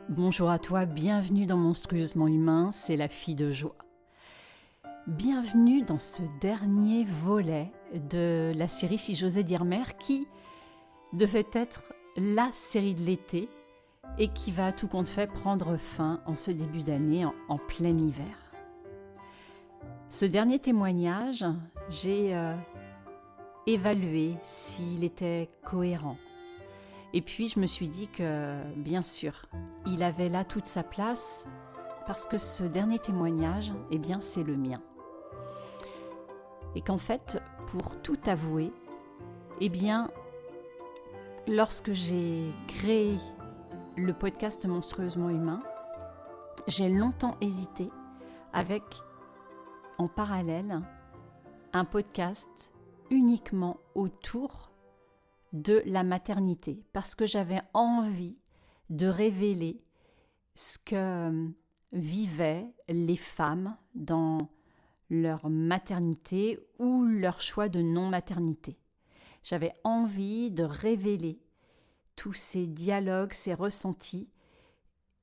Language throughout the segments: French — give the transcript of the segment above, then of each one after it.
Bonjour à toi, bienvenue dans Monstrueusement Humain, c'est la fille de Joie. Bienvenue dans ce dernier volet de la série Si j'osais dire mère qui devait être la série de l'été et qui va tout compte fait prendre fin en ce début d'année en plein hiver. Ce dernier témoignage, j'ai évalué s'il était cohérent. Et puis je me suis dit que, bien sûr, il avait là toute sa place parce que ce dernier témoignage, eh bien, c'est le mien. Et qu'en fait, pour tout avouer, eh bien, lorsque j'ai créé le podcast Monstrueusement Humain, j'ai longtemps hésité avec, en parallèle, un podcast uniquement autour de la maternité, parce que j'avais envie de révéler ce que vivaient les femmes dans leur maternité ou leur choix de non-maternité. J'avais envie de révéler tous ces dialogues, ces ressentis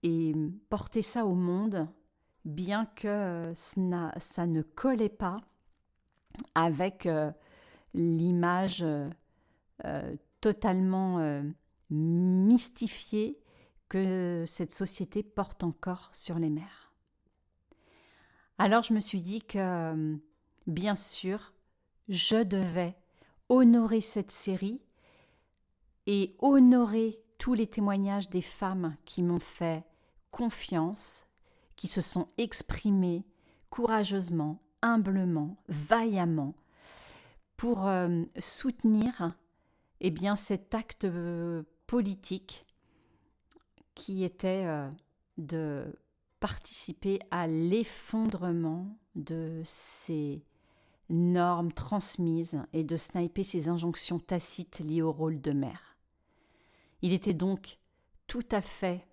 et porter ça au monde, bien que ça ne collait pas avec l'image totalement mystifiée que cette société porte encore sur les mères. Alors je me suis dit que, bien sûr, je devais honorer cette série et honorer tous les témoignages des femmes qui m'ont fait confiance, qui se sont exprimées courageusement, humblement, vaillamment, pour soutenir eh bien, cet acte politique qui était de participer à l'effondrement de ces normes transmises et de sniper ces injonctions tacites liées au rôle de mère. Il était donc tout à fait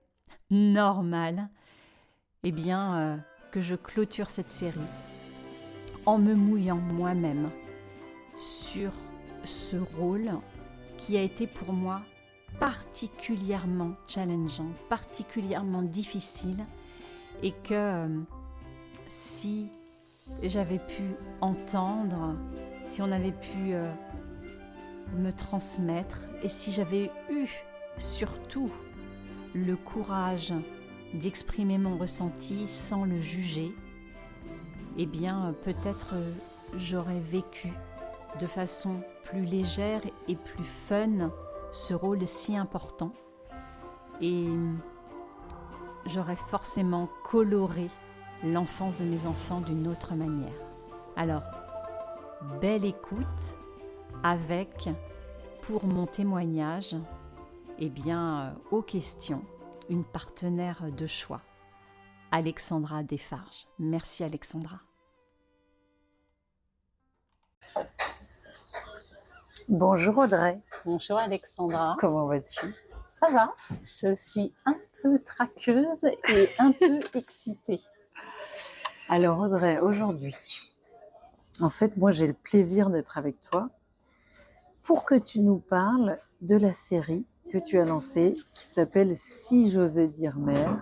normal eh bien, que je clôture cette série en me mouillant moi-même sur ce rôle qui a été pour moi particulièrement challengeant, particulièrement difficile, et que si j'avais pu entendre, si on avait pu me transmettre, et si j'avais eu surtout le courage d'exprimer mon ressenti sans le juger, eh bien peut-être j'aurais vécu de façon plus légère et plus fun ce rôle si important, et j'aurais forcément coloré l'enfance de mes enfants d'une autre manière. Alors, belle écoute avec, pour mon témoignage, eh bien, aux questions, une partenaire de choix, Alexandra Desfarges. Merci Alexandra. Bonjour Audrey. Bonjour Alexandra. Comment vas-tu? Ça va, je suis un peu traqueuse et un peu excitée. Alors Audrey, aujourd'hui, en fait, moi j'ai le plaisir d'être avec toi pour que tu nous parles de la série que tu as lancée qui s'appelle Si j'osais dire mère,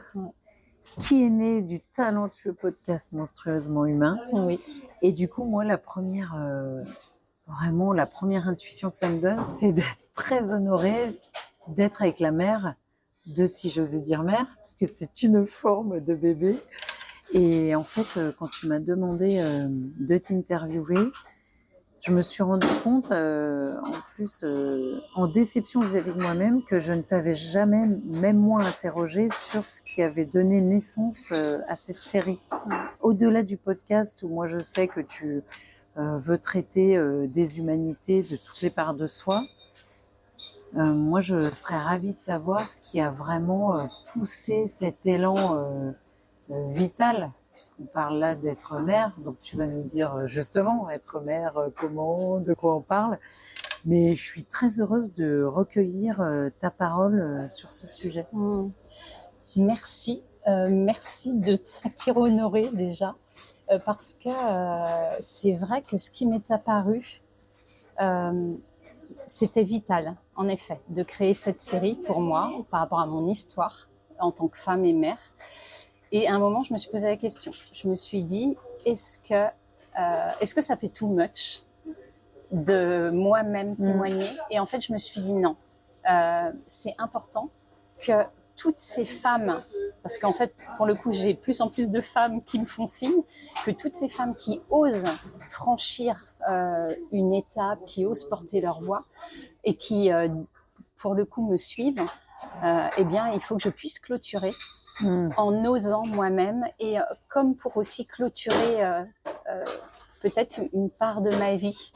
qui est née du talentueux podcast Monstrueusement Humain. Oui. Et du coup, moi, vraiment, la première intuition que ça me donne, c'est d'être très honorée d'être avec la mère de Si j'osais dire mère, parce que c'est une forme de bébé. Et en fait, quand tu m'as demandé de t'interviewer, je me suis rendu compte, en plus, en déception vis-à-vis de moi-même, que je ne t'avais jamais, même moi, interrogée sur ce qui avait donné naissance à cette série. Au-delà du podcast, où moi je sais que tu veux traiter des humanités, de toutes les parts de soi, moi je serais ravie de savoir ce qui a vraiment poussé cet élan vital, puisqu'on parle là d'être mère. Donc tu vas nous dire justement être mère, comment, de quoi on parle. Mais je suis très heureuse de recueillir ta parole sur ce sujet. Merci, merci de te sentir honorée déjà, parce que c'est vrai que ce qui m'est apparu, c'était vital, en effet, de créer cette série pour moi, par rapport à mon histoire. en tant que femme et mère. Et à un moment, je me suis posé la question. Je me suis dit, est-ce que ça fait too much de moi-même témoigner? Et en fait, je me suis dit non. C'est important que toutes ces femmes, parce qu'en fait, pour le coup, j'ai plus en plus de femmes qui me font signe, que toutes ces femmes qui osent franchir une étape, qui osent porter leur voix et qui, pour le coup, me suivent, eh bien, il faut que je puisse clôturer en osant moi-même et comme pour aussi clôturer peut-être une part de ma vie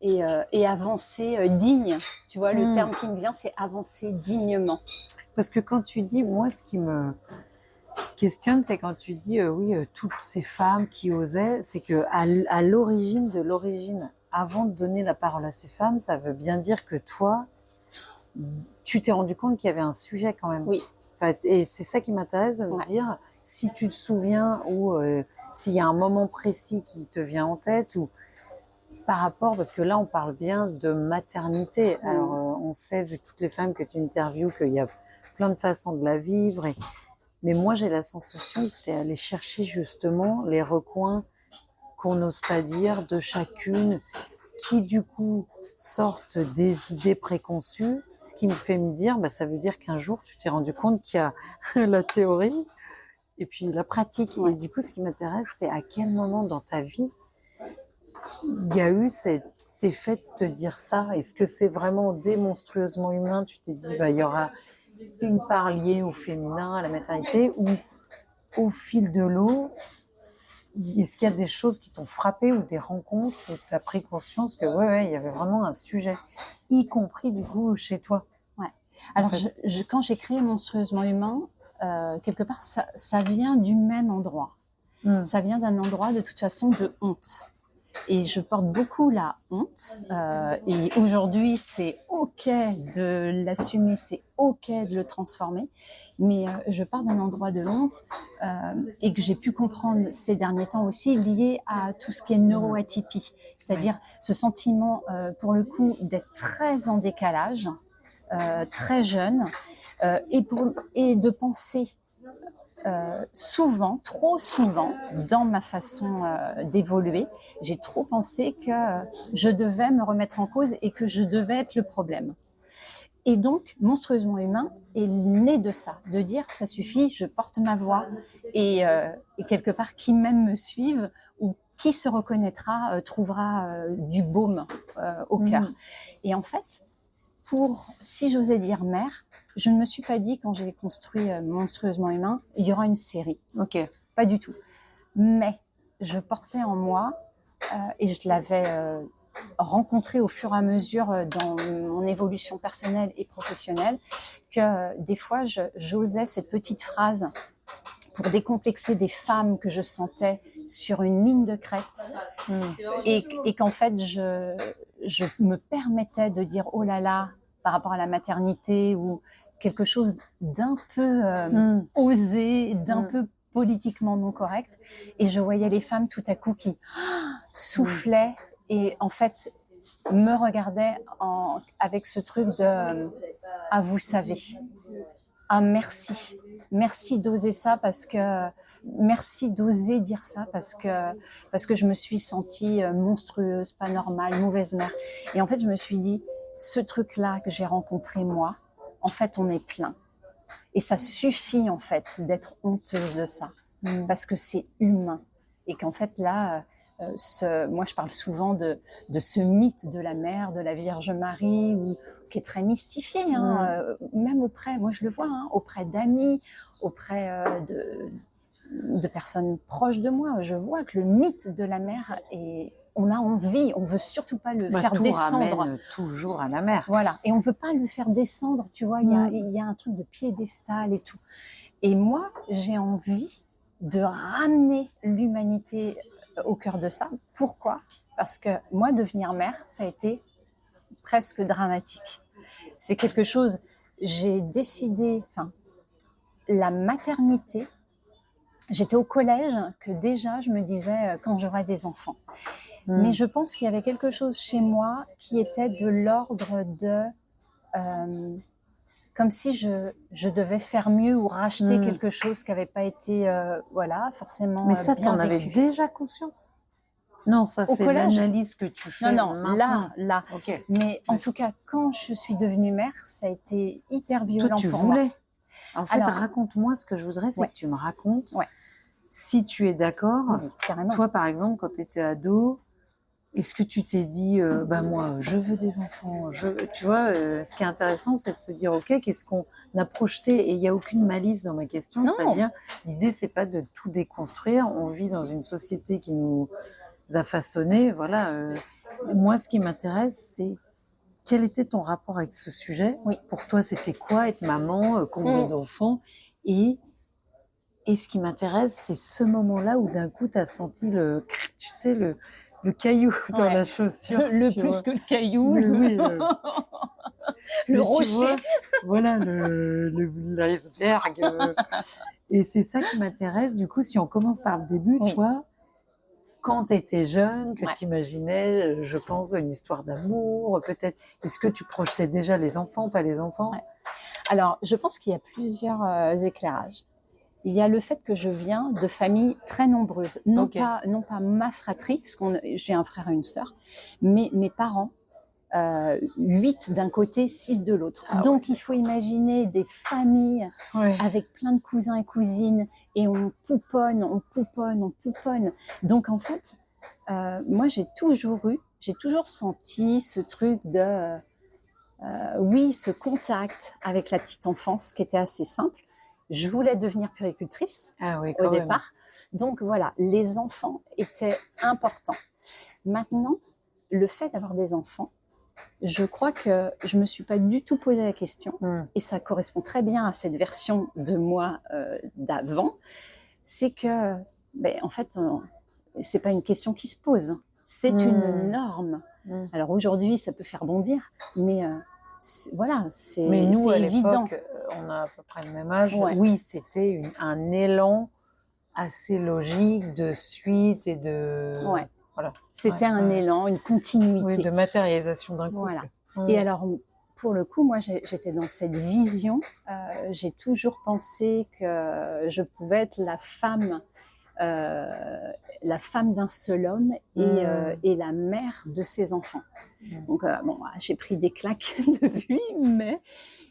et avancer digne. Tu vois, le terme qui me vient, c'est avancer dignement. Parce que quand tu dis, moi, ce qui me questionne, c'est quand tu dis, toutes ces femmes qui osaient, c'est que à l'origine de l'origine, avant de donner la parole à ces femmes, ça veut bien dire que toi, tu t'es rendu compte qu'il y avait un sujet quand même. Oui. Enfin, et c'est ça qui m'intéresse de me dire, si tu te souviens ou s'il y a un moment précis qui te vient en tête ou par rapport, parce que là, on parle bien de maternité. Alors, on sait, vu toutes les femmes que tu interviews, qu'il y a plein de façons de la vivre. Mais moi, j'ai la sensation que tu es allé chercher justement les recoins qu'on n'ose pas dire de chacune, qui du coup sortent des idées préconçues. Ce qui me fait me dire, ça veut dire qu'un jour, tu t'es rendu compte qu'il y a la théorie et puis la pratique. Et du coup, ce qui m'intéresse, c'est à quel moment dans ta vie il y a eu cet effet de te dire ça. Est-ce que c'est vraiment démonstrueusement humain? Tu t'es dit, il y aura une part liée au féminin, à la maternité, ou au fil de l'eau, est-ce qu'il y a des choses qui t'ont frappé ou des rencontres où tu as pris conscience que il y avait vraiment un sujet, y compris du coup chez toi? Ouais. Alors, quand j'ai créé Monstrueusement Humain, quelque part, ça vient du même endroit. Ça vient d'un endroit de toute façon de honte. Et je porte beaucoup la honte. Et aujourd'hui, c'est OK de l'assumer, c'est OK de le transformer. Mais je pars d'un endroit de honte et que j'ai pu comprendre ces derniers temps aussi lié à tout ce qui est neuroatypie. C'est-à-dire ce sentiment, pour le coup, d'être très en décalage, très jeune, et de penser souvent, trop souvent, dans ma façon d'évoluer, j'ai trop pensé que je devais me remettre en cause et que je devais être le problème. Et donc, Monstrueusement Humain est né de ça, de dire ça suffit, je porte ma voix et quelque part, qui même me suive ou qui se reconnaîtra trouvera du baume au cœur. Et en fait, si j'osais dire mère, je ne me suis pas dit, quand j'ai construit Monstrueusement Humain, il y aura une série. Ok. Pas du tout. Mais je portais en moi, et je l'avais rencontré au fur et à mesure dans mon évolution personnelle et professionnelle, que des fois, j'osais cette petite phrase pour décomplexer des femmes que je sentais sur une ligne de crête. Et qu'en fait, je me permettais de dire « oh là là », par rapport à la maternité ou quelque chose d'un peu osé, d'un peu politiquement non correct. Et je voyais les femmes tout à coup qui soufflaient et en fait me regardaient avec ce truc de « ah, vous savez, ah merci, merci d'oser ça parce que… » Merci d'oser dire ça parce que je me suis sentie monstrueuse, pas normale, mauvaise mère. Et en fait, je me suis dit, ce truc-là que j'ai rencontré moi, en fait, on est plein. Et ça suffit, en fait, d'être honteuse de ça. Parce que c'est humain. Et qu'en fait, là, moi, je parle souvent de ce mythe de la mère, de la Vierge Marie, qui est très mystifié, même auprès, moi je le vois, auprès d'amis, auprès de personnes proches de moi. Je vois que le mythe de la mère on a envie, on veut surtout pas le faire descendre. Ramène toujours à la mère. Voilà, et on veut pas le faire descendre, tu vois, il y a un truc de piédestal et tout. Et moi, j'ai envie de ramener l'humanité au cœur de ça. Pourquoi ? Parce que moi, devenir mère, ça a été presque dramatique. C'est quelque chose, j'ai décidé, la maternité, j'étais au collège que déjà je me disais quand j'aurai des enfants. Mais je pense qu'il y avait quelque chose chez moi qui était de l'ordre de comme si je devais faire mieux ou racheter Mm. quelque chose qui n'avait pas été voilà, forcément Mais ça, tu bien en avais vécu. déjà conscience? Non, ça, Au c'est collège? l'analyse que tu fais Non, maintenant. là. Ok. Mais en Ouais. tout cas, quand je suis devenue mère, ça a été hyper Toi, violent tu pour moi. voulais. En fait, Alors, raconte-moi, ce que je voudrais, c'est Ouais. que tu me racontes, Ouais. si tu es d'accord, Oui, carrément. toi, par exemple, quand tu étais ado, est-ce que tu t'es dit, bah moi, je veux des enfants, tu vois, ce qui est intéressant, c'est de se dire, ok, qu'est-ce qu'on a projeté, et il n'y a aucune malice dans ma question, Non. c'est-à-dire, l'idée, c'est pas de tout déconstruire, on vit dans une société qui nous a façonné, voilà. Moi, ce qui m'intéresse, c'est quel était ton rapport avec ce sujet? Oui. Pour toi, c'était quoi être maman, combien d'enfants? Et ce qui m'intéresse, c'est ce moment-là où d'un coup, tu as senti tu sais, le caillou dans Ouais. la chaussure. Le tu plus vois. que le caillou, Mais oui, le mais tu rocher. vois, voilà, l'iceberg. Et c'est ça qui m'intéresse. Du coup, si on commence par le début, Oui. toi, quand tu étais jeune, que Ouais. tu imaginais, je pense, une histoire d'amour, peut-être, est-ce que tu projetais déjà les enfants, pas les enfants? Ouais. Alors, je pense qu'il y a plusieurs éclairages. Il y a le fait que je viens de familles très nombreuses, non, Ok. non pas ma fratrie, parce que j'ai un frère et une sœur, mais mes parents, 8 d'un côté, 6 de l'autre. Ah Donc, il faut imaginer des familles Ouais. avec plein de cousins et cousines, et on pouponne, on pouponne, on pouponne. Donc, en fait, moi, j'ai toujours senti ce truc de, oui, ce contact avec la petite enfance qui était assez simple. Je voulais devenir puéricultrice Ah oui, au quand même. départ. Donc voilà, les enfants étaient importants. Maintenant, le fait d'avoir des enfants, je crois que je ne me suis pas du tout posé la question, et ça correspond très bien à cette version de moi d'avant, c'est que, en fait, c'est pas une question qui se pose, c'est une norme. Alors aujourd'hui, ça peut faire bondir, mais voilà, Mais nous, c'est à évident. l'époque, on a à peu près le même âge. Ouais. Oui, c'était un élan assez logique de suite et de... Ouais. Voilà. C'était Ouais, un ouais. élan, une continuité. Oui, de matérialisation d'un couple. Voilà. Ouais. Et alors, pour le coup, moi, j'étais dans cette vision. J'ai toujours pensé que je pouvais être la femme d'un seul homme et la mère de ses enfants. Donc, bon, j'ai pris des claques depuis, mais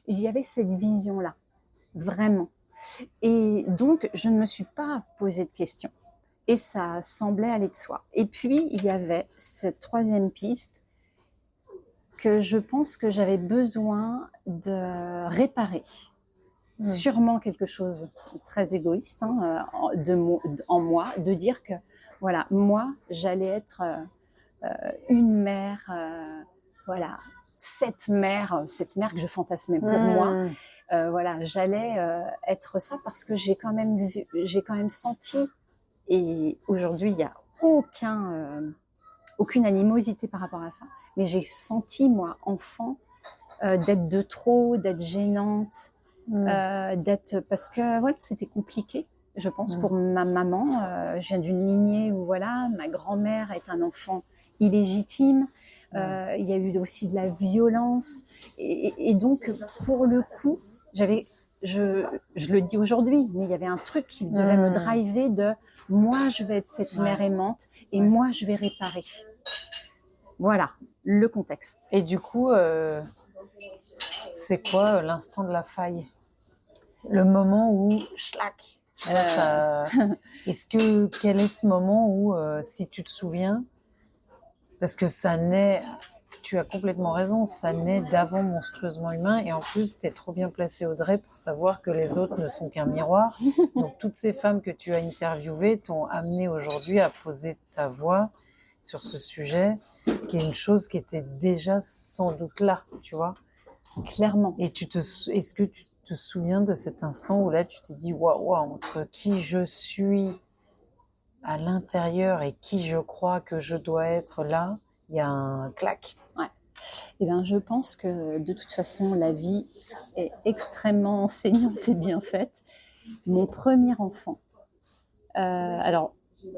j'y avais cette vision-là, vraiment. Et donc, je ne me suis pas posé de questions. Et ça semblait aller de soi. Et puis, il y avait cette troisième piste que je pense que j'avais besoin de réparer. Sûrement quelque chose de très égoïste en moi, de dire que, voilà, moi, j'allais être une mère, voilà, cette mère que je fantasmais pour moi. Voilà, j'allais être ça parce que j'ai quand même senti, et aujourd'hui, il n'y a aucune animosité par rapport à ça, mais j'ai senti, moi, enfant, d'être de trop, d'être gênante, parce que voilà, c'était compliqué, je pense, pour ma maman. Je viens d'une lignée où voilà, ma grand-mère est un enfant illégitime. Il y a eu aussi de la violence, et donc pour le coup, je le dis aujourd'hui, mais il y avait un truc qui devait me driver de moi, je vais être cette mère aimante et moi, je vais réparer. Voilà le contexte. Et du coup, c'est quoi l'instant de la faille? Le moment où, schlac, quel est ce moment où, si tu te souviens, parce que ça naît, tu as complètement raison, ça naît d'avant Monstrueusement Humain, et en plus, tu es trop bien placée, Audrey, pour savoir que les autres ne sont qu'un miroir. Donc, toutes ces femmes que tu as interviewées t'ont amené aujourd'hui à poser ta voix sur ce sujet, qui est une chose qui était déjà sans doute là, tu vois. Clairement. Et est-ce que tu te souviens de cet instant où là, tu t'es dit, waouh, entre qui je suis à l'intérieur et qui je crois que je dois être là, il y a un clac. Ouais. Eh bien, je pense que de toute façon, la vie est extrêmement enseignante et bien faite. Mon premier enfant, alors,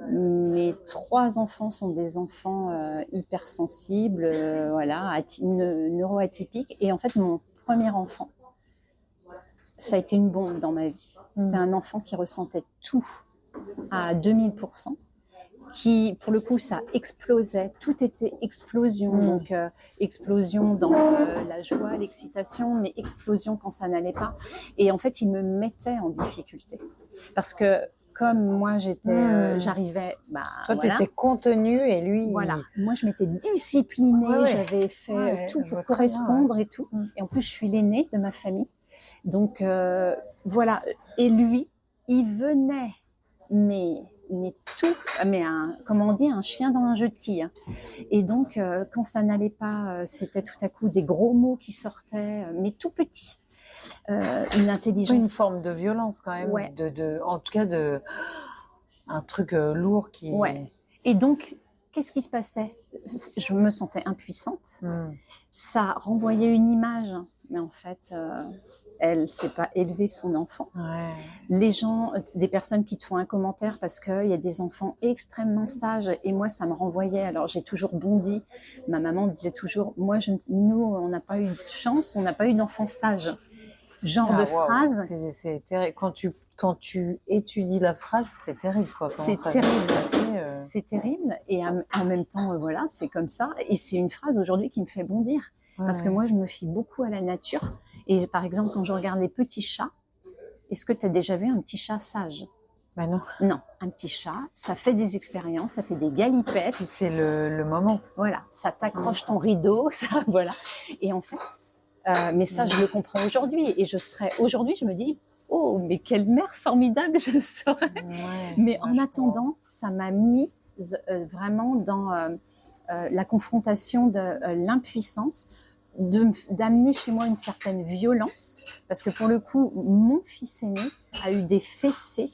mes 3 enfants sont des enfants hypersensibles, voilà, neuroatypiques. Et en fait, mon premier enfant, ça a été une bombe dans ma vie. C'était un enfant qui ressentait tout à 2000%, qui, pour le coup, ça explosait. Tout était explosion. Donc, explosion dans la joie, l'excitation, mais explosion quand ça n'allait pas. Et en fait, il me mettait en difficulté. Parce que, comme moi, j'arrivais... Toi, tu étais contenue et lui... Voilà. Moi, je m'étais disciplinée. J'avais fait tout pour correspondre et tout. Et en plus, je suis l'aînée de ma famille. Donc, voilà. Et lui, il venait, mais comment on dit, un chien dans un jeu de quilles. Et donc, quand ça n'allait pas, c'était tout à coup des gros mots qui sortaient, mais tout petits. Une intelligence. Une forme de violence quand même. Ouais. En tout cas, un truc lourd qui... Ouais. Et donc, qu'est-ce qui se passait? Je me sentais impuissante. Ça renvoyait une image, mais en fait... elle ne sait pas élever son enfant. Les gens, des personnes qui te font un commentaire parce qu'il y a des enfants extrêmement sages et moi, ça me renvoyait. Alors, j'ai toujours bondi. Ma maman disait toujours, nous, on n'a pas eu de chance, on n'a pas eu d'enfants sages. Genre de phrase. C'est terrible. Quand tu étudies la phrase, c'est terrible. C'est terrible. C'est terrible. Et en même temps, voilà, c'est comme ça. Et c'est une phrase aujourd'hui qui me fait bondir. Parce que moi, je me fie beaucoup à la nature. Et par exemple, quand je regarde les petits chats, est-ce que tu as déjà vu un petit chat sage? Non. Non, un petit chat, ça fait des expériences, ça fait des galipettes. C'est le moment. Voilà, ça t'accroche ton rideau, ça, voilà. Et en fait, mais ça, je le comprends aujourd'hui. Et aujourd'hui, je me dis, oh, mais quelle mère formidable je serais. Mais en attendant, ça m'a mise vraiment dans la confrontation de l'impuissance, d'amener chez moi une certaine violence, parce que pour le coup, mon fils aîné a eu des fessées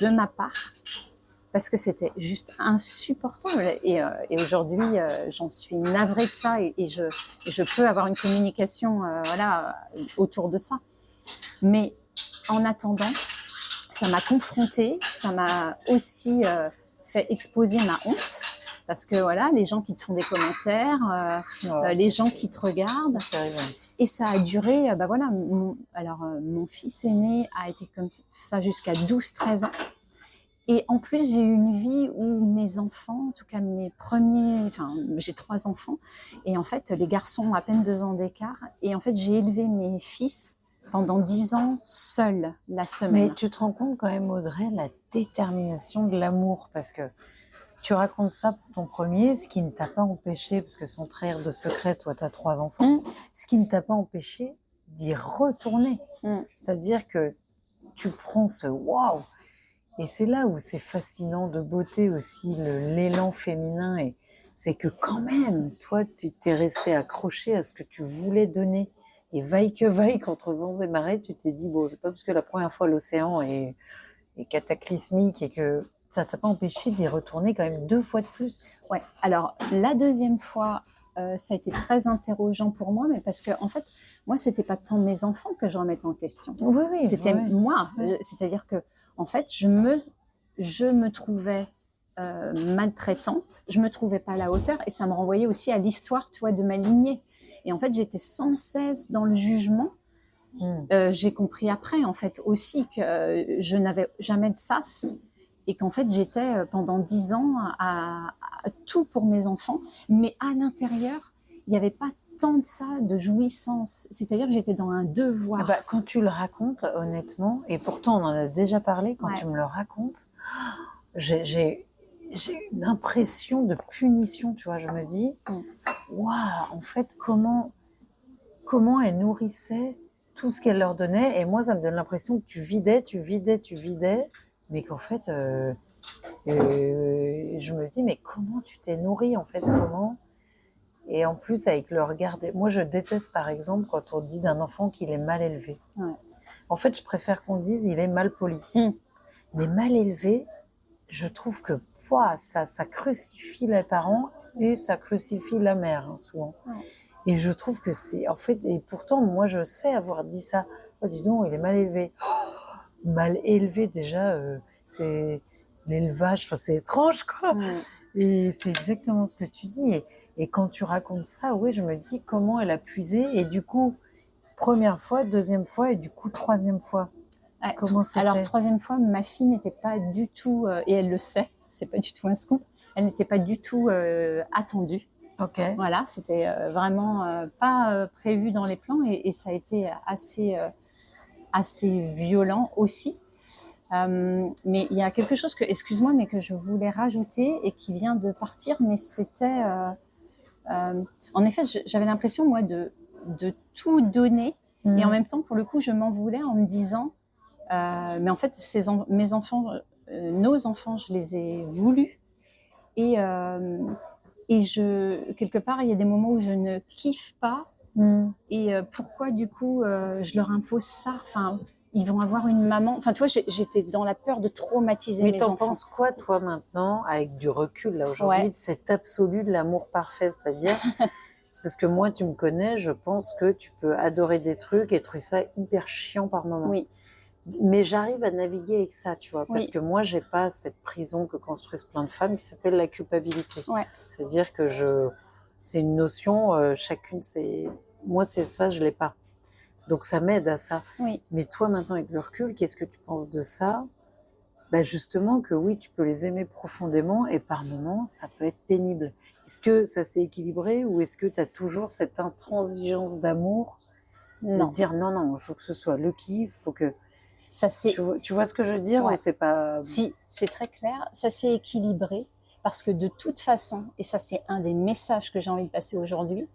de ma part, parce que c'était juste insupportable. Et aujourd'hui, j'en suis navrée de ça, et je peux avoir une communication autour de ça. Mais en attendant, ça m'a confrontée, ça m'a aussi fait exposer ma honte. Parce que voilà, les gens qui te font des commentaires, les gens qui te regardent. Et ça a duré, mon fils aîné a été comme ça jusqu'à 12-13 ans. Et en plus, j'ai eu une vie où mes enfants, en tout cas j'ai 3 enfants. Et en fait, les garçons ont à peine 2 ans d'écart. Et en fait, j'ai élevé mes fils pendant 10 ans seuls la semaine. Mais tu te rends compte quand même, Audrey, la détermination de l'amour, parce que tu racontes ça pour ton premier, ce qui ne t'a pas empêché, parce que sans trahir de secret, toi, tu as 3 enfants, ce qui ne t'a pas empêché d'y retourner. C'est-à-dire que tu prends ce waouh, et c'est là où c'est fascinant de beauté aussi, l'élan féminin, et c'est que quand même, toi, tu t'es resté accroché à ce que tu voulais donner. Et vaille que vaille, contre vents et marées, tu t'es dit, bon, c'est pas parce que la première fois l'océan est cataclysmique et que ça t'a pas empêché d'y retourner quand même 2 fois de plus. Ouais. Alors, la deuxième fois, ça a été très interrogeant pour moi, mais parce que, en fait, moi, c'était pas tant mes enfants que je remettais en question. Oui, c'était moi. C'est-à-dire que, en fait, je me trouvais maltraitante, je me trouvais pas à la hauteur, et ça me renvoyait aussi à l'histoire, tu vois, de ma lignée. Et en fait, j'étais sans cesse dans le jugement. J'ai compris après, en fait, aussi que je n'avais jamais de sas. Et qu'en fait, j'étais pendant 10 ans à tout pour mes enfants. Mais à l'intérieur, il n'y avait pas tant de ça, de jouissance. C'est-à-dire que j'étais dans un devoir. Quand tu le racontes, honnêtement, et pourtant on en a déjà parlé, quand tu me le racontes, j'ai une impression de punition, tu vois. Je me dis, waouh, en fait, comment elle nourrissait tout ce qu'elle leur donnait. Et moi, ça me donne l'impression que tu vidais, mais qu'en fait, je me dis, mais comment tu t'es nourrie, en fait, comment? Et en plus, avec le regard, moi, je déteste, par exemple, quand on dit d'un enfant qu'il est mal élevé. En fait, je préfère qu'on dise il est mal poli. Mais mal élevé, je trouve que ça crucifie les parents et ça crucifie la mère, souvent. Et je trouve que c'est, en fait, et pourtant, moi, je sais avoir dit ça. Oh, dis donc, il est mal élevé. Mal élevé, déjà, c'est l'élevage, enfin, c'est étrange, quoi. Et c'est exactement ce que tu dis. Et quand tu racontes ça, oui, je me dis comment elle a puisé. Et du coup, première fois, deuxième fois et du coup troisième fois. Ouais, Comment c'était? Alors, troisième fois, ma fille n'était pas du tout, et elle le sait, c'est pas du tout un scoop, elle n'était pas du tout attendue. Ok. Voilà, c'était vraiment pas prévu dans les plans et ça a été assez violent aussi. Mais il y a quelque chose que, excuse-moi, mais que je voulais rajouter et qui vient de partir, mais c'était, en effet, j'avais l'impression, moi, de tout donner et en même temps, pour le coup, je m'en voulais en me disant, mais en fait, mes enfants, nos enfants, je les ai voulus et quelque part, il y a des moments où je ne kiffe pas. Et pourquoi, du coup, je leur impose ça? Enfin, ils vont avoir une maman. Enfin, tu vois, j'étais dans la peur de traumatiser Mais mes t'en enfants. penses quoi, toi, maintenant, avec du recul, là, aujourd'hui, de cet absolu de l'amour parfait? C'est-à-dire, parce que moi, tu me connais, je pense que tu peux adorer des trucs et trouver ça hyper chiant par moment. Oui, Mais j'arrive à naviguer avec ça, tu vois, parce Oui. que moi, j'ai pas cette prison que construisent plein de femmes qui s'appelle la culpabilité. Ouais. C'est-à-dire que c'est une notion, chacune, moi, c'est ça, je l'ai pas. Donc, ça m'aide à ça. oui. Mais toi, maintenant, avec le recul, qu'est-ce que tu penses de ça? Bah, justement, que oui, tu peux les aimer profondément et par moments, ça peut être pénible. Est-ce que ça s'est équilibré ou est-ce que tu as toujours cette intransigeance d'amour de Non. te dire non, il faut que ce soit le kiff, faut que. Ça s'est Tu vois ce que je veux dire Ouais. ou c'est pas. Si, c'est très clair. Ça s'est équilibré parce que de toute façon, et ça c'est un des messages que j'ai envie de passer aujourd'hui,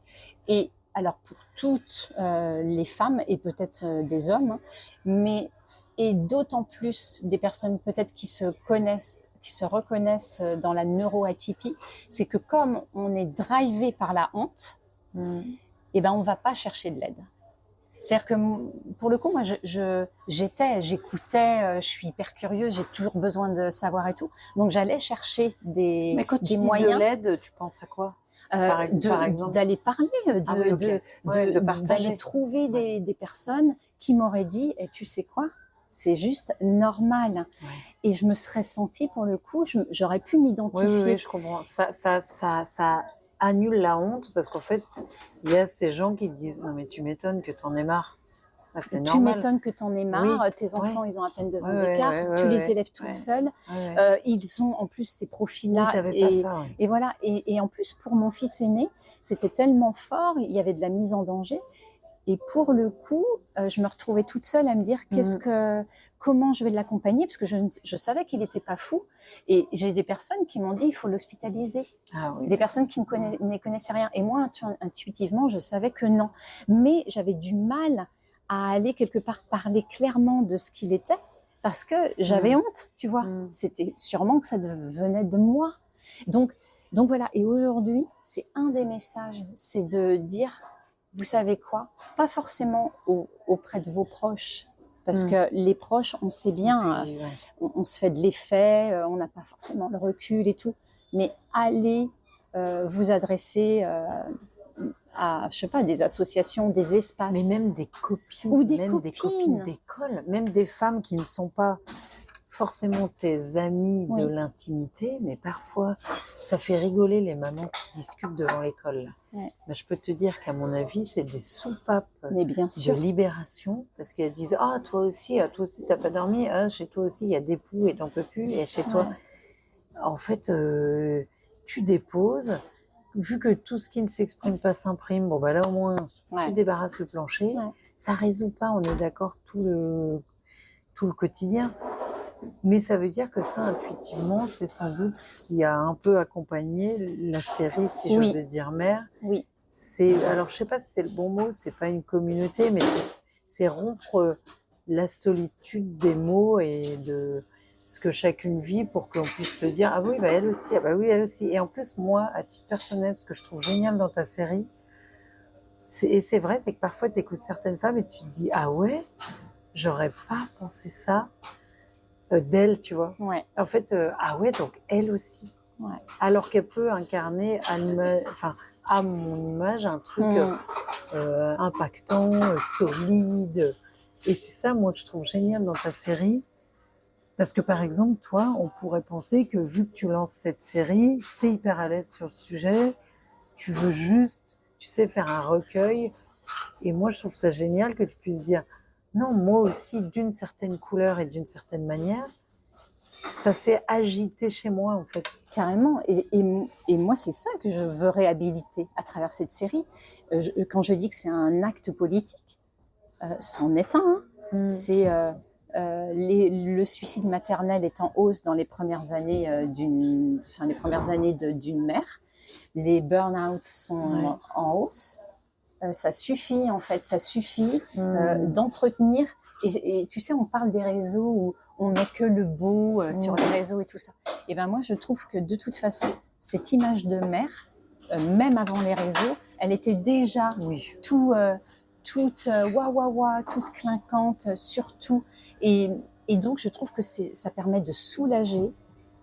et alors pour toutes les femmes et peut-être des hommes, hein, mais et d'autant plus des personnes peut-être qui se reconnaissent dans la neuroatypie, c'est que comme on est drivé par la honte, eh ben on va pas chercher de l'aide. C'est-à-dire que pour le coup, moi, j'écoutais, je suis hyper curieuse, j'ai toujours besoin de savoir et tout. Donc j'allais chercher des Mais quand tu dis moyens. de l'aide, tu penses à quoi? Par exemple, d'aller parler, de partager. d'aller trouver des personnes qui m'auraient dit, et tu sais quoi, c'est juste normal. Ouais. Et je me serais sentie, pour le coup, j'aurais pu m'identifier. Oui, je comprends. Ça annule la honte parce qu'en fait, il y a ces gens qui te disent non mais tu m'étonnes que t'en aies marre. Ah, c'est Tu normal. m'étonnes que t'en aies marre, Oui. tes enfants, ils ont à peine 2 ans Ouais, d'écart, tu les élèves toute seule, ils ont en plus ces profils-là. Oui, t'avais pas ça, ouais. Et voilà, et en plus pour mon fils aîné, c'était tellement fort, il y avait de la mise en danger, et pour le coup, je me retrouvais toute seule à me dire comment je vais l'accompagner, parce que je savais qu'il n'était pas fou, et j'ai des personnes qui m'ont dit il faut l'hospitaliser. Ah, oui. Des personnes qui ne connaissaient rien, et moi intuitivement je savais que non, mais j'avais du mal à aller quelque part parler clairement de ce qu'il était parce que j'avais honte, tu vois. C'était sûrement que ça venait de moi. Donc voilà. Et aujourd'hui, c'est un des messages, c'est de dire, vous savez quoi, pas forcément auprès de vos proches, parce que les proches, on sait bien, Puis, on se fait de l'effet, on n'a pas forcément le recul et tout, mais allez vous adresser à, je sais pas, des associations, des espaces. Mais même des copines, ou des copines d'école, même des femmes qui ne sont pas forcément tes amies de l'intimité, mais parfois ça fait rigoler les mamans qui discutent devant l'école. Ouais. Mais je peux te dire qu'à mon avis, c'est des soupapes de libération, parce qu'elles disent toi aussi t'as pas dormi, chez toi aussi il y a des poux et t'en peux plus, et chez toi, en fait, tu déposes. Vu que tout ce qui ne s'exprime pas s'imprime, bon bah là au moins tu débarrasses le plancher. Ça résout pas, on est d'accord, tout le quotidien. Mais ça veut dire que ça, intuitivement, c'est sans doute ce qui a un peu accompagné la série, si j'osais dire mère. Oui. Alors je sais pas si c'est le bon mot, c'est pas une communauté, mais c'est rompre la solitude des mots et de ce que chacune vit pour qu'on puisse se dire ah oui bah elle aussi, ah bah oui elle aussi. Et en plus moi à titre personnel, ce que je trouve génial dans ta série, c'est vrai, c'est que parfois tu écoutes certaines femmes et tu te dis ah ouais, j'aurais pas pensé ça d'elle, tu vois. En fait ah ouais, donc elle aussi, alors qu'elle peut incarner à mon image un truc impactant, solide. Et c'est ça moi que je trouve génial dans ta série. Parce que par exemple, toi, on pourrait penser que vu que tu lances cette série, tu es hyper à l'aise sur le sujet, tu veux juste, tu sais, faire un recueil Et moi, je trouve ça génial que tu puisses dire, non, moi aussi, d'une certaine couleur et d'une certaine manière, ça s'est agité chez moi, en fait. Carrément. Et moi, c'est ça que je veux réhabiliter à travers cette série. Quand je dis que c'est un acte politique, c'en est un. Hein. C'est le suicide maternel est en hausse dans les premières années d'une mère. Les burn-out sont en hausse. Ça suffit, en fait. Ça suffit d'entretenir. Et tu sais, on parle des réseaux où on met que le beau sur les réseaux et tout ça. Et ben moi, je trouve que de toute façon, cette image de mère, même avant les réseaux, elle était déjà toute toute clinquante, surtout. Et donc, je trouve que ça permet de soulager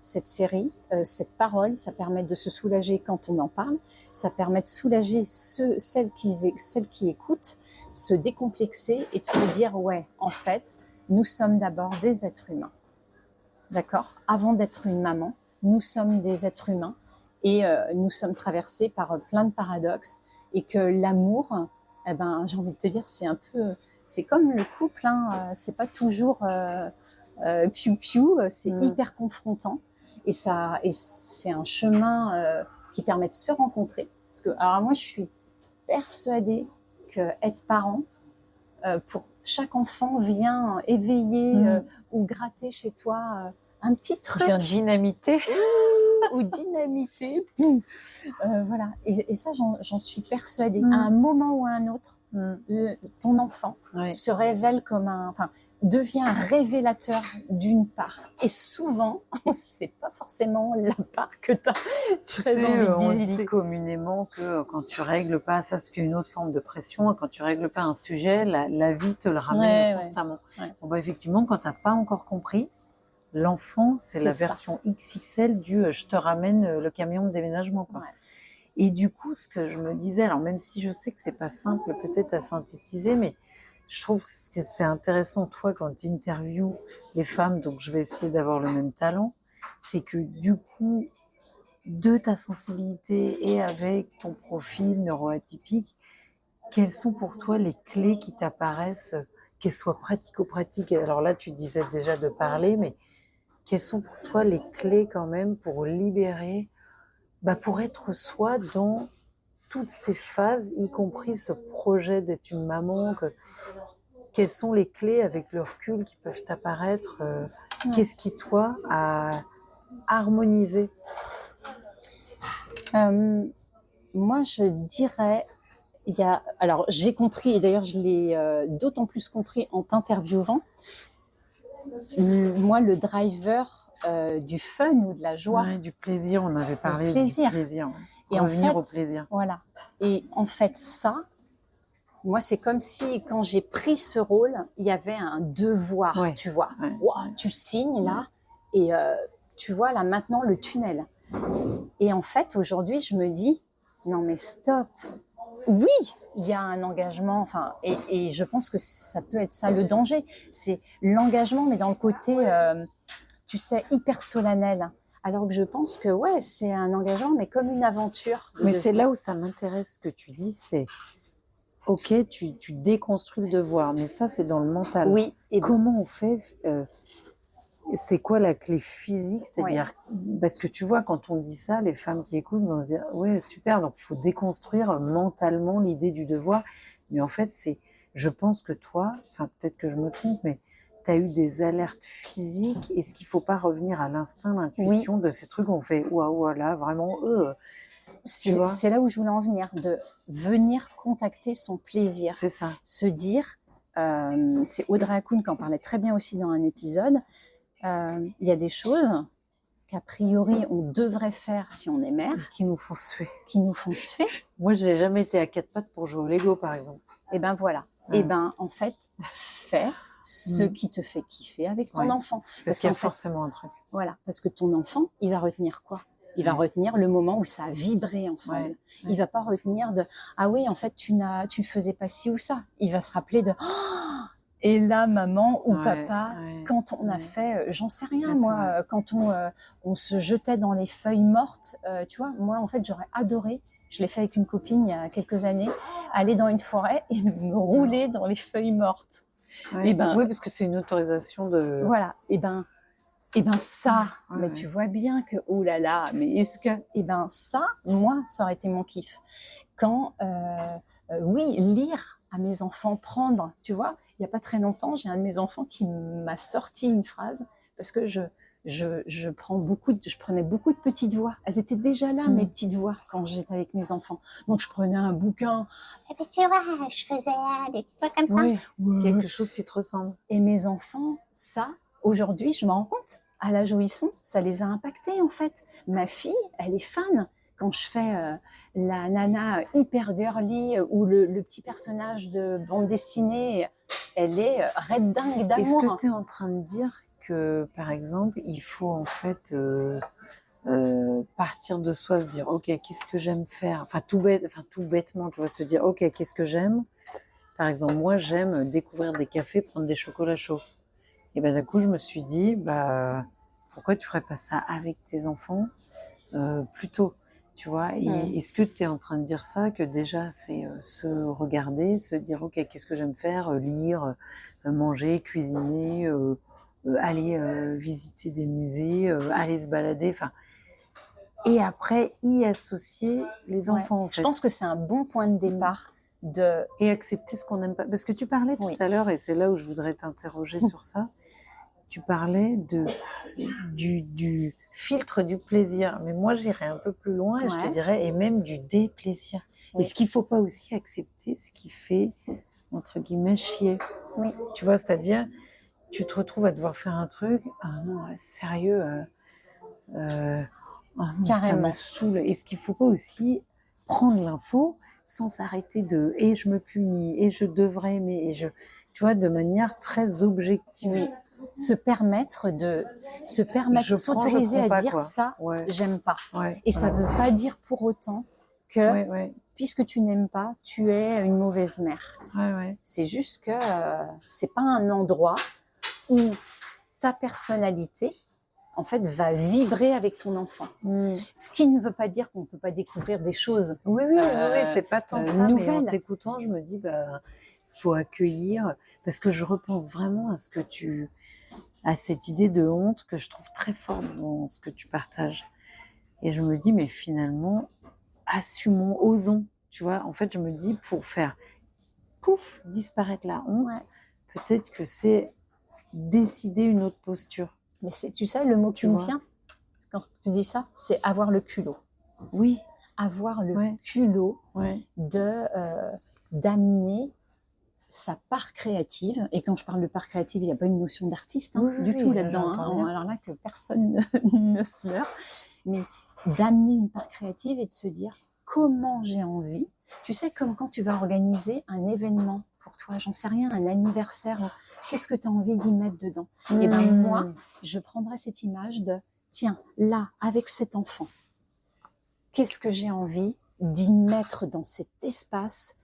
cette série, cette parole, ça permet de se soulager quand on en parle, ça permet de soulager celles qui écoutent, se décomplexer et de se dire, ouais, en fait, nous sommes d'abord des êtres humains. D'accord ? Avant d'être une maman, nous sommes des êtres humains et nous sommes traversés par plein de paradoxes et que l'amour, eh ben, j'ai envie de te dire, c'est comme le couple, hein, c'est pas toujours piou-piou, c'est hyper confrontant et c'est un chemin qui permet de se rencontrer. Parce que, alors moi, je suis persuadée que être parent, pour chaque enfant vient éveiller ou gratter chez toi un petit truc. Bien dynamité. Ou dynamité. Voilà. Et ça, j'en suis persuadée. À un moment ou à un autre, ton enfant se révèle devient un révélateur d'une part. Et souvent, c'est pas forcément la part que tu as. Tu sais, on dit communément que quand tu règles pas, ça c'est une autre forme de pression, quand tu règles pas un sujet, la vie te le ramène constamment. Ouais. Bon, bah, effectivement, quand tu n'as pas encore compris, l'enfant, c'est la version XXL du je te ramène le camion de déménagement, quoi. Ouais. Et du coup, ce que je me disais, alors même si je sais que c'est pas simple peut-être à synthétiser, mais je trouve que c'est intéressant, toi, quand tu interviews les femmes, donc je vais essayer d'avoir le même talent, c'est que du coup, de ta sensibilité et avec ton profil neuroatypique, quelles sont pour toi les clés qui t'apparaissent, qu'elles soient pratico-pratiques? Alors là, tu disais déjà de parler, mais quelles sont pour toi les clés quand même pour libérer, pour être soi dans toutes ces phases, y compris ce projet d'être une maman, quelles sont les clés avec le recul qui peuvent t'apparaître, qu'est-ce qui toi a harmonisé? Moi, je dirais, alors j'ai compris, et d'ailleurs je l'ai d'autant plus compris en t'interviewant, moi le driver du fun ou de la joie, du plaisir, on avait parlé du plaisir. Et revenir au plaisir. Voilà. Et en fait ça, moi c'est comme si quand j'ai pris ce rôle, il y avait un devoir, tu vois. Wow, tu signes là et tu vois là maintenant le tunnel. Et en fait aujourd'hui je me dis non mais stop. Oui, il y a un engagement, et je pense que ça peut être ça le danger, c'est l'engagement, mais dans le côté, tu sais, hyper solennel. Alors que je pense que c'est un engagement, mais comme une aventure. Mais c'est là où ça m'intéresse ce que tu dis, c'est ok, tu déconstruis le devoir, mais ça c'est dans le mental. Oui. Et comment on fait c'est quoi la clé physique? C'est-à-dire, parce que tu vois, quand on dit ça, les femmes qui écoutent vont se dire, ouais, super, donc il faut déconstruire mentalement l'idée du devoir. Mais en fait, je pense que toi, peut-être que je me trompe, mais tu as eu des alertes physiques. Est-ce qu'il ne faut pas revenir à l'instinct, l'intuition de ces trucs où on fait, waouh, là, vraiment, c'est là où je voulais en venir, de venir contacter son plaisir. C'est ça. Se dire, c'est Audrey Akoun qui en parlait très bien aussi dans un épisode, il y a des choses qu'a priori on devrait faire si on est mère, qui nous font suer. Moi, je n'ai jamais été à 4 pattes pour jouer au Lego, par exemple. Et ben voilà. Et ben en fait, fais ce qui te fait kiffer avec ton enfant. Parce qu'il y a forcément un truc. Voilà, parce que ton enfant, il va retenir quoi? Il va retenir le moment où ça a vibré ensemble. Il va pas retenir de ah oui, en fait tu faisais pas ci ou ça. Il va se rappeler de et là, maman ou papa, quand on a fait, j'en sais rien, moi, quand on se jetait dans les feuilles mortes, tu vois, moi, en fait, j'aurais adoré je l'ai fait avec une copine il y a quelques années, aller dans une forêt et me rouler dans les feuilles mortes. Ouais. Et ben, Oui, parce que c'est une autorisation de... voilà, et ben ça, Ouais, mais ouais. tu vois bien que, oh là là, mais est-ce que, et ben ça, moi, ça aurait été mon kiff. Quand, oui, lire à mes enfants, prendre, tu vois, il n'y a pas très longtemps, j'ai un de mes enfants qui m'a sorti une phrase, parce que je prenais beaucoup de petites voix. Elles étaient déjà là, mes petites voix, quand j'étais avec mes enfants. Donc, je prenais un bouquin. Eh ben, tu vois, je faisais des petites voix comme ça. Oui, Ouais. quelque chose qui te ressemble. Et mes enfants, ça, aujourd'hui, je me rends compte, à l'âge où ils sont, ça les a impactés, en fait. Ma fille, elle est fan. Quand je fais la nana hyper girly ou le petit personnage de bande dessinée, elle est red dingue d'amour. Est-ce que tu es en train de dire que, par exemple, il faut en fait partir de soi, se dire, ok, qu'est-ce que j'aime faire, enfin tout bêtement, tu vois, se dire, ok, qu'est-ce que j'aime. Par exemple, moi, j'aime découvrir des cafés, prendre des chocolats chauds. Et ben d'un coup, je me suis dit, bah pourquoi tu ferais pas ça avec tes enfants plus tôt, tu vois. Et est-ce que tu es en train de dire ça, que déjà c'est se regarder, se dire, ok, qu'est-ce que j'aime faire, lire, manger, cuisiner, aller visiter des musées, aller se balader, enfin. Et après, y associer les enfants, en fait. Je pense que c'est un bon point de départ Et accepter ce qu'on n'aime pas. Parce que tu parlais tout à l'heure, et c'est là où je voudrais t'interroger sur ça, tu parlais du filtre du plaisir. Mais moi, j'irais un peu plus loin, et je te dirais, et même du déplaisir. Est-ce qu'il ne faut pas aussi accepter ce qui fait, entre guillemets, chier? Oui. Tu vois, c'est-à-dire, tu te retrouves à devoir faire un truc, ah non, sérieux, ça me saoule. Est-ce qu'il ne faut pas aussi prendre l'info sans s'arrêter de et je me punis, et je devrais, mais et je, tu vois, de manière très objective. Oui. Se permettre de s'autoriser à dire ça, j'aime pas. Et ça veut pas dire pour autant que puisque tu n'aimes pas, tu es une mauvaise mère. C'est juste que c'est pas un endroit où ta personnalité en fait, va vibrer avec ton enfant. Ce qui ne veut pas dire qu'on ne peut pas découvrir des choses oui, c'est pas tant ça, nouvelles. Mais en t'écoutant, je me dis, bah, faut accueillir, parce que je repense vraiment à cette idée de honte que je trouve très forte dans ce que tu partages. Et je me dis, mais finalement, assumons, osons, tu vois. En fait, je me dis, pour faire, pouf, disparaître la honte, peut-être que c'est décider une autre posture. Mais tu sais, le mot qui me vient, quand tu dis ça, c'est avoir le culot. Oui. Avoir le culot d'amener sa part créative. Et quand je parle de part créative, il n'y a pas une notion d'artiste du tout là-dedans. Alors là, que personne ne se leurre. Mais d'amener une part créative et de se dire comment j'ai envie. Tu sais, comme quand tu vas organiser un événement pour toi, j'en sais rien, un anniversaire, qu'est-ce que tu as envie d'y mettre dedans? Et ben moi, je prendrais cette image de, tiens, là, avec cet enfant, qu'est-ce que j'ai envie d'y mettre dans cet espace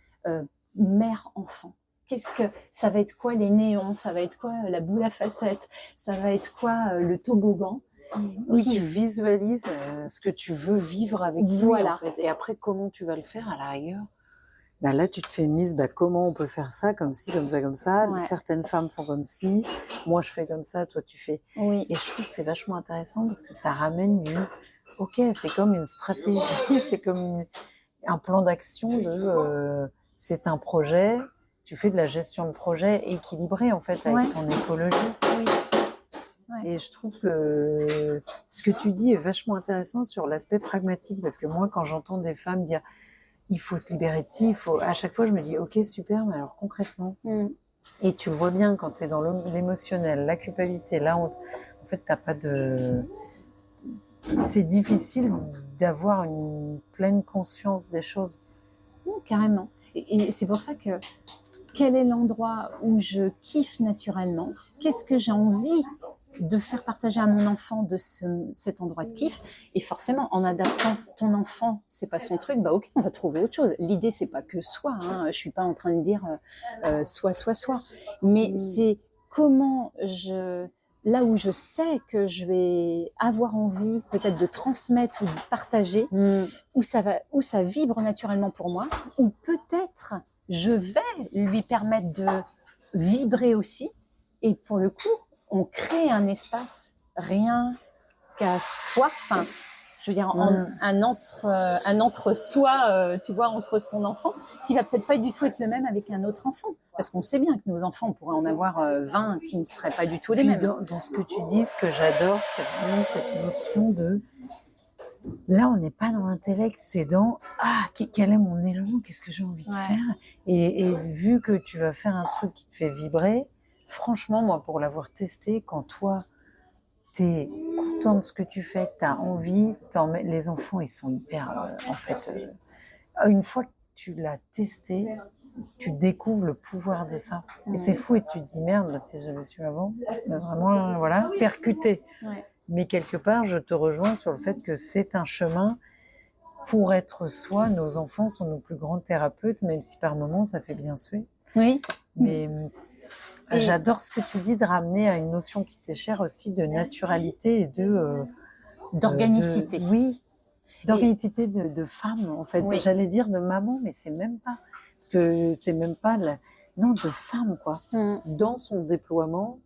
mère-enfant? Qu'est-ce que ça va être quoi les néons? Ça va être quoi la boule à facettes? Ça va être quoi le toboggan? Oui, tu visualises ce que tu veux vivre avec lui, en fait. Et après, comment tu vas le faire à la rigueur? Bah là, tu te féminises, bah comment on peut faire ça, comme ci, comme ça, comme ça. Certaines femmes font comme ci, moi je fais comme ça, toi tu fais. Et je trouve que c'est vachement intéressant parce que ça ramène ok, c'est comme une stratégie, c'est comme un plan d'action c'est un projet, tu fais de la gestion de projet équilibrée en fait avec ton écologie. Et je trouve que ce que tu dis est vachement intéressant sur l'aspect pragmatique, parce que moi, quand j'entends des femmes dire il faut se libérer de ci, à chaque fois je me dis ok super, mais alors concrètement, et tu le vois bien quand tu es dans l'émotionnel, la culpabilité, la honte, en fait t'as pas de... C'est difficile d'avoir une pleine conscience des choses. Carrément. Et c'est pour ça que quel est l'endroit où je kiffe naturellement? Qu'est-ce que j'ai envie de faire partager à mon enfant de cet endroit de kiff? Et forcément, en adaptant ton enfant, c'est pas son truc, bah ok, on va trouver autre chose. L'idée, c'est pas que soi, je suis pas en train de dire soit. Mais c'est comment là où je sais que je vais avoir envie peut-être de transmettre ou de partager, où ça vibre naturellement pour moi, ou peut-être je vais lui permettre de vibrer aussi. Et pour le coup, on crée un espace rien qu'à soi. Enfin, je veux dire, un entre-soi, tu vois, entre son enfant, qui va peut-être pas du tout être le même avec un autre enfant. Parce qu'on sait bien que nos enfants, on pourrait en avoir 20 qui ne seraient pas du tout les Puis mêmes. dans ce que tu dis, ce que j'adore, c'est vraiment cette notion de... Là, on n'est pas dans l'intellect, c'est dans « Ah, quel est mon élan? Qu'est-ce que j'ai envie de faire ?» Et vu que tu vas faire un truc qui te fait vibrer, franchement, moi, pour l'avoir testé, quand toi, t'es content de ce que tu fais, t'as envie, les enfants, ils sont hyper, en fait... une fois que tu l'as testé, tu découvres le pouvoir de ça. Et c'est fou, et tu te dis, merde, si j'avais su avant, vraiment, voilà, percuté. Ouais. Mais quelque part, je te rejoins sur le fait que c'est un chemin pour être soi. Nos enfants sont nos plus grands thérapeutes, même si par moments, ça fait bien suer. Oui. Mais j'adore ce que tu dis de ramener à une notion qui t'est chère aussi de naturalité et d'organicité. Oui, d'organicité de femme, en fait. Oui. J'allais dire de maman, mais c'est même pas. Parce que c'est même pas... Non, de femme, quoi. Dans son déploiement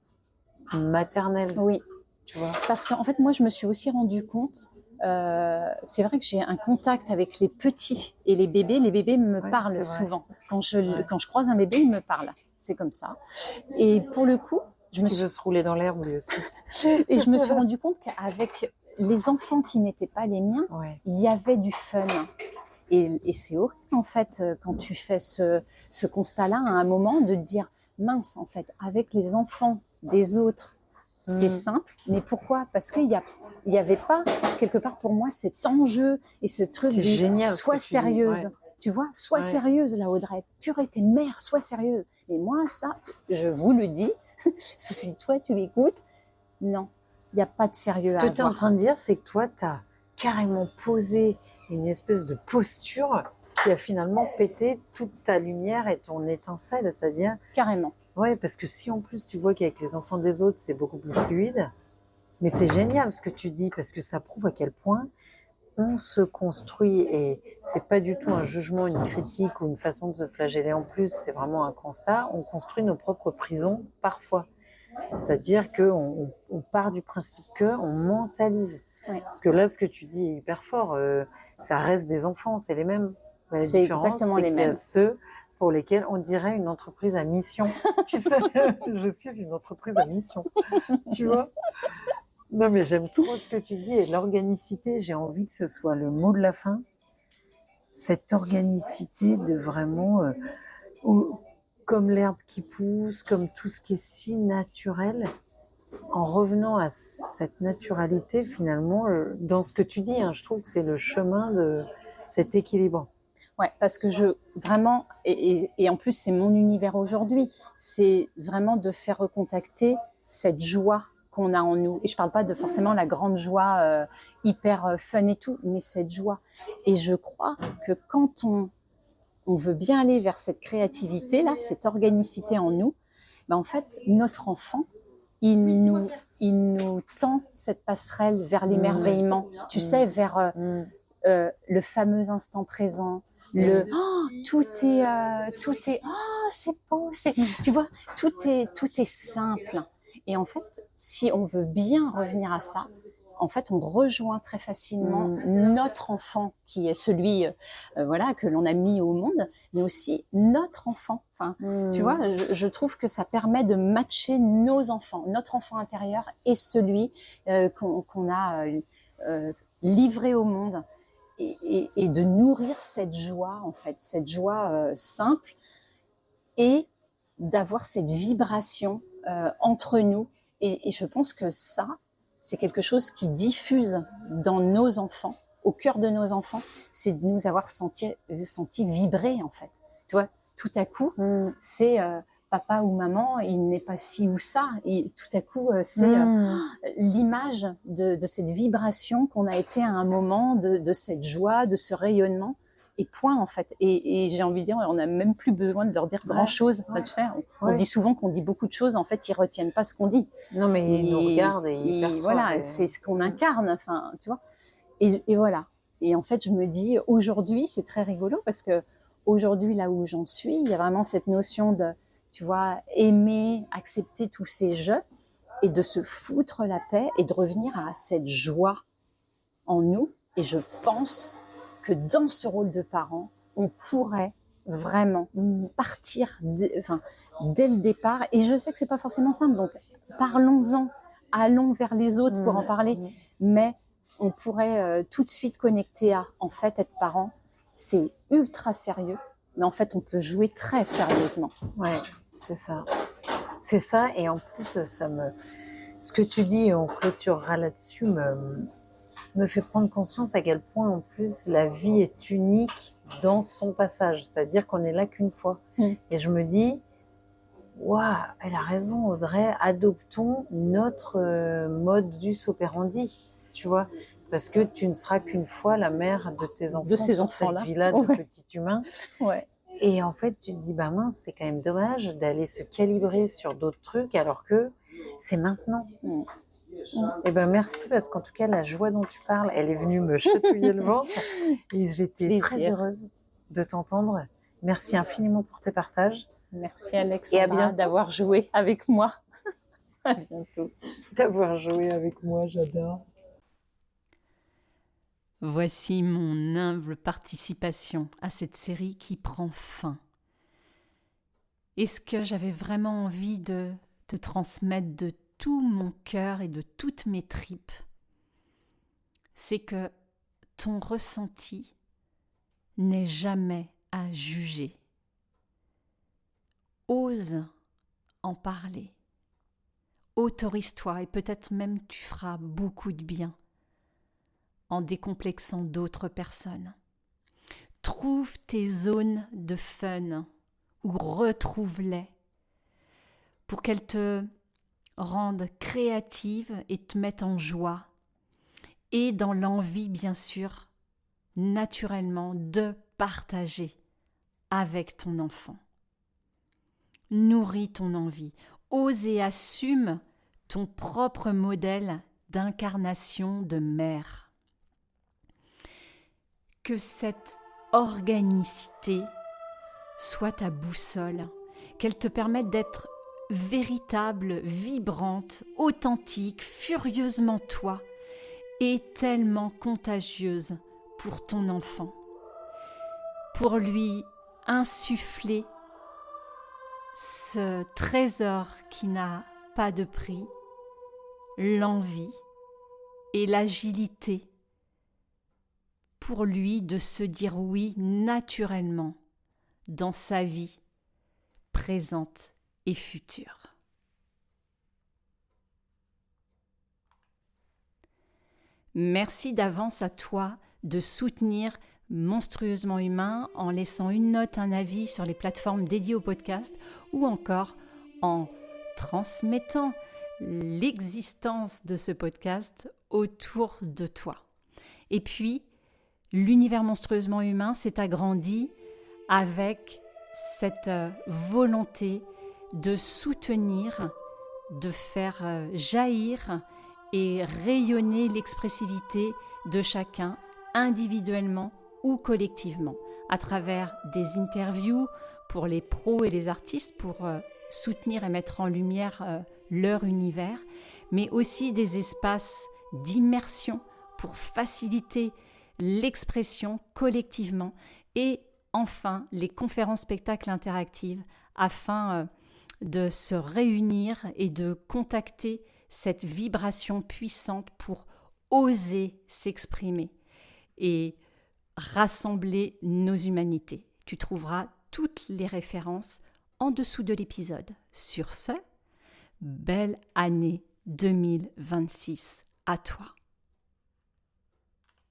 maternel. Oui. Tu vois. Parce qu'en fait, moi, je me suis aussi rendu compte, c'est vrai que j'ai un contact avec les petits et les bébés me parlent souvent. Quand je croise un bébé, il me parle. C'est comme ça. Et pour le coup, je veux se rouler dans l'herbe lui aussi. Et je me suis rendu compte qu'avec les enfants qui n'étaient pas les miens, il y avait du fun. Et c'est horrible, en fait, quand tu fais ce constat-là, à un moment, de te dire, mince, en fait, avec les enfants des autres, c'est simple, mais pourquoi? Parce qu'il y avait pas, quelque part pour moi, cet enjeu et ce truc de génial, sois sérieuse. Tu vois, sois sérieuse là, Audrey. Purée, t'es mère, sois sérieuse. Et moi, ça, je vous le dis, si toi tu écoutes, non, il n'y a pas de sérieux à avoir. Ce que tu es en train de dire, c'est que toi, tu as carrément posé une espèce de posture qui a finalement pété toute ta lumière et ton étincelle, c'est-à-dire... Carrément. Ouais, parce que si en plus tu vois qu'avec les enfants des autres, c'est beaucoup plus fluide, mais c'est génial ce que tu dis, parce que ça prouve à quel point on se construit, et c'est pas du tout un jugement, une critique ou une façon de se flageller en plus, c'est vraiment un constat, on construit nos propres prisons parfois. C'est-à-dire qu'on part du principe qu'on mentalise. Oui. Parce que là, ce que tu dis est hyper fort, ça reste des enfants, c'est les mêmes. La c'est différence, exactement les mêmes. Il y a ceux pour lesquels on dirait une entreprise à mission. Tu sais, je suis une entreprise à mission. Tu vois? Non, mais j'aime trop ce que tu dis, et l'organicité, j'ai envie que ce soit le mot de la fin. Cette organicité de vraiment, comme l'herbe qui pousse, comme tout ce qui est si naturel, en revenant à cette naturalité, finalement, dans ce que tu dis, je trouve que c'est le chemin de cet équilibre. Ouais, parce que vraiment, et en plus c'est mon univers aujourd'hui, c'est vraiment de faire recontacter cette joie qu'on a en nous. Et je parle pas de forcément la grande joie hyper fun et tout, mais cette joie. Et je crois que quand on veut bien aller vers cette créativité-là, cette organicité en nous, ben en fait, notre enfant, il nous tend cette passerelle vers l'émerveillement, tu sais, vers le fameux instant présent, tout est c'est beau, tu vois, tout est simple. Et en fait, si on veut bien revenir à ça, en fait, on rejoint très facilement notre enfant, qui est celui que l'on a mis au monde, mais aussi notre enfant. Enfin, tu vois, je trouve que ça permet de matcher nos enfants, notre enfant intérieur et celui qu'on a livré au monde. Et de nourrir cette joie, en fait, cette joie simple, et d'avoir cette vibration entre nous. Et je pense que ça, c'est quelque chose qui diffuse dans nos enfants, au cœur de nos enfants, c'est de nous avoir senti vibrer, en fait. Tu vois, tout à coup, c'est papa ou maman, il n'est pas ci ou ça. Et tout à coup, c'est l'image de cette vibration qu'on a été à un moment, de cette joie, de ce rayonnement. et point en fait. Et j'ai envie de dire, on n'a même plus besoin de leur dire grand-chose. Enfin, tu sais, on dit souvent qu'on dit beaucoup de choses, en fait, ils retiennent pas ce qu'on dit. Non, mais ils nous regardent et ils perçoivent. Voilà, c'est ce qu'on incarne, enfin, tu vois. Et voilà. Et en fait, je me dis, aujourd'hui, c'est très rigolo parce que aujourd'hui, là où j'en suis, il y a vraiment cette notion de, tu vois, aimer, accepter tous ces jeux et de se foutre la paix et de revenir à cette joie en nous. Et je pense que dans ce rôle de parent, on pourrait vraiment partir dès le départ. Et je sais que c'est pas forcément simple, donc parlons-en, allons vers les autres pour en parler. Mais on pourrait tout de suite connecter à, en fait, être parent, c'est ultra sérieux, mais en fait, on peut jouer très sérieusement. Ouais, c'est ça. C'est ça, et en plus, ce que tu dis, et on clôturera là-dessus, me fait prendre conscience à quel point, en plus, la vie est unique dans son passage. C'est-à-dire qu'on n'est là qu'une fois. Et je me dis, waouh, elle a raison, Audrey, adoptons notre modus operandi, tu vois, parce que tu ne seras qu'une fois la mère de tes enfants, de ces sur enfants-là, cette vie-là de petits humains. Ouais. Et en fait, tu te dis, bah mince, c'est quand même dommage d'aller se calibrer sur d'autres trucs alors que c'est maintenant. Et ben merci, parce qu'en tout cas, la joie dont tu parles, elle est venue me chatouiller le ventre et j'étais très heureuse de t'entendre. Merci infiniment pour tes partages. Merci Alexandra d'avoir joué avec moi. À bientôt. D'avoir joué avec moi, j'adore. Voici mon humble participation à cette série qui prend fin. Et ce que j'avais vraiment envie de te transmettre de tout mon cœur et de toutes mes tripes, c'est que ton ressenti n'est jamais à juger. Ose en parler. Autorise-toi et peut-être même tu feras beaucoup de bien en décomplexant d'autres personnes. Trouve tes zones de fun ou retrouve-les pour qu'elles te rendent créative et te mettent en joie et dans l'envie, bien sûr, naturellement, de partager avec ton enfant. Nourris ton envie, ose et assume ton propre modèle d'incarnation de mère. Que cette organicité soit ta boussole, qu'elle te permette d'être véritable, vibrante, authentique, furieusement toi et tellement contagieuse pour ton enfant. Pour lui insuffler ce trésor qui n'a pas de prix, l'envie et l'agilité pour lui de se dire oui naturellement dans sa vie présente et future. Merci d'avance à toi de soutenir Monstrueusement Humain en laissant une note, un avis sur les plateformes dédiées au podcast ou encore en transmettant l'existence de ce podcast autour de toi. Et puis, l'univers Monstrueusement Humain s'est agrandi avec cette volonté de soutenir, de faire jaillir et rayonner l'expressivité de chacun individuellement ou collectivement, à travers des interviews pour les pros et les artistes pour soutenir et mettre en lumière leur univers, mais aussi des espaces d'immersion pour faciliter l'expression collectivement et enfin les conférences spectacles interactives afin de se réunir et de contacter cette vibration puissante pour oser s'exprimer et rassembler nos humanités. Tu trouveras toutes les références en dessous de l'épisode. Sur ce, belle année 2026 à toi.